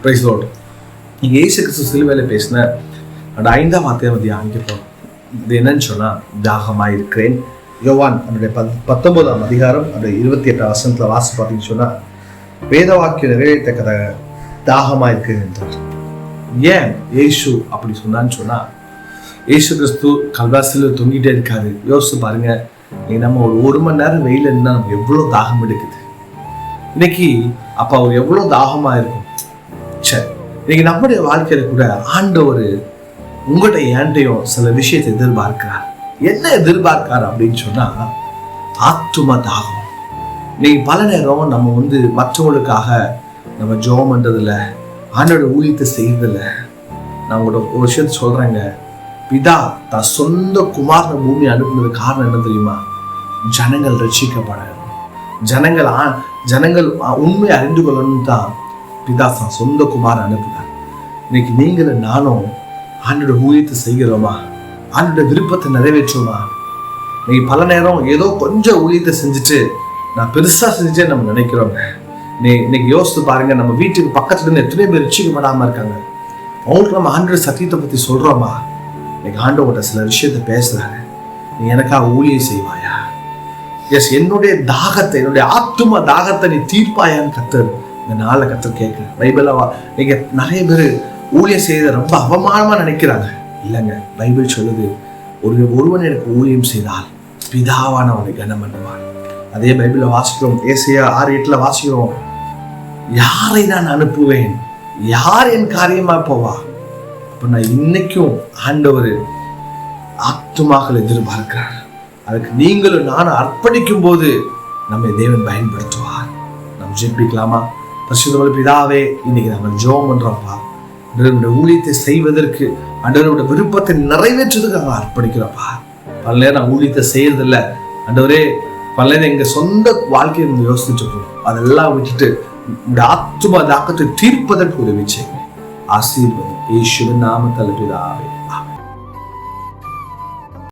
Price Lord. நீங்க இயேசு கிறிஸ்து சிலுவையில பேசின அந்த 5ஆம் வார்த்தையை தியானிக்கிறோம். இது என்னன்னு சொன்னா, தாகமாக இருக்கிறேன். யோவான் அதனுடைய 19ஆம் அதிகாரம் அந்த 28ஆம் வசனத்துல வாசி பார்த்தீங்கன்னு சொன்னா, வேத வாக்கியம் நிறைவேற்றக்கத தாகமாக இருக்கிறேன் என்றார். ஏன் இயேசு அப்படி சொன்னான்னு சொன்னா, இயேசு கிறிஸ்து கல்வாசில தொங்கிட்டே இருக்காரு. யோசிச்சு பாருங்க, நம்ம ஒரு மணி நேரம் வெயில இருந்தா நமக்கு எவ்வளவு தாகம் எடுக்குது. இன்னைக்கு அப்ப அவர் எவ்வளவு தாகமா இருக்கும். சரி, இன்னைக்கு நம்முடைய வாழ்க்கையில கூட ஆண்டவர் உங்கள்கிட்ட ஏண்டையும் சில விஷயத்தை எதிர்பார்க்கிறார். என்ன எதிர்பார்க்கிறார் அப்படின்னு சொன்னா, ஆத்தும தாகம். இன்னைக்கு பல நேரம் நம்ம மற்றவங்களுக்காக நம்ம ஜெபம் பண்றதில்ல, ஆண்டோட ஊழியத்தை செய்யறதில்ல. நான் உங்களோட ஒரு விஷயத்த சொல்றேங்க. பிதா தான் சொந்த குமாரனை பூமி அனுப்புனது காரணம் என்ன தெரியுமா? ஜனங்கள் ரட்சிக்கப்படணும், ஜனங்கள் உண்மையை அறிந்து கொள்ளணும் தான் பிதா தான் சொந்த குமாரனை அனுப்புனார். இன்னைக்கு நீங்களும் நானும் ஆண்டோட ஊழியத்தை செய்கிறோமா? ஆண்டோட விருப்பத்தை நிறைவேற்றுவோமா? இன்னைக்கு பல நேரம் ஏதோ கொஞ்சம் ஊழியத்தை செஞ்சுட்டு நான் பெருசா செஞ்சுட்டே நம்ம நினைக்கிறோங்க. இன்னைக்கு யோசித்து பாருங்க, நம்ம வீட்டுக்கு பக்கத்துல இருந்து எத்தனை பேர் ரட்சிக்கப்படாம இருக்காங்க. அவங்களுக்கு நம்ம ஆண்டோட சத்தியத்தை பத்தி சொல்றோமா? இன்னைக்கு ஆண்டவர்கிட்ட சில விஷயத்த பேசுறாரு. நீ எனக்காக ஊழியம் செய்வாயா? எஸ், என்னுடைய தாகத்தை, என்னுடைய ஆத்தும தாகத்தை நீ தீர்ப்பாயான்னு கத்தர் இந்த நாளை கத்தர் கேட்குறேன். பைபிள நீங்க நிறைய பேர் ஊழியம் செய்யறத ரொம்ப அவமானமா நினைக்கிறாங்க. இல்லைங்க, பைபிள் சொல்லுது, ஒருவன் எனக்கு ஊழியம் செய்தால் பிதாவானவனை கனம் பண்ணுவான். அதே பைபிள வாசிக்கிறோம். ஏசாயா 6:8 வாசிக்கிறோம், யாரை நான் அனுப்புவேன், யார் என் காரியமா போவா? அப்ப நான் இன்னைக்கும் ஆண்டவர் ஆத்துமாக்கள் எதிர்பார்க்கிறார். அதுக்கு நீங்களும் நானும் அர்ப்பணிக்கும் போது நம்மை தேவன் பயன்படுத்துவார். நம்ம ஜெபிக்கலாமா? பரிசுத்த பிதாவே, இன்னைக்கு நம்ம ஜெபம் பண்றோம்ப்பா. ஆண்டவருடைய ஊழியத்தை செய்வதற்கு, ஆண்டவருடைய விருப்பத்தை நிறைவேற்றுவதற்கு நாங்கள் அர்ப்பணிக்கிறோம்ப்பா. பல நேரம் நான் ஊழியத்தை செய்யறதில்ல ஆண்டவரே. பல நேரம் எங்க சொந்த வாழ்க்கையை நம்ம யோசிச்சுட்டு இருக்கோம். அதெல்லாம் விட்டுட்டு இந்த ஆத்தும தாக்கத்தை தீர்ப்பதற்கு உதவி செய்யுங்க. ஆசீர்வாதம் இயேசுவின் நாமத்தில் பிதாவே.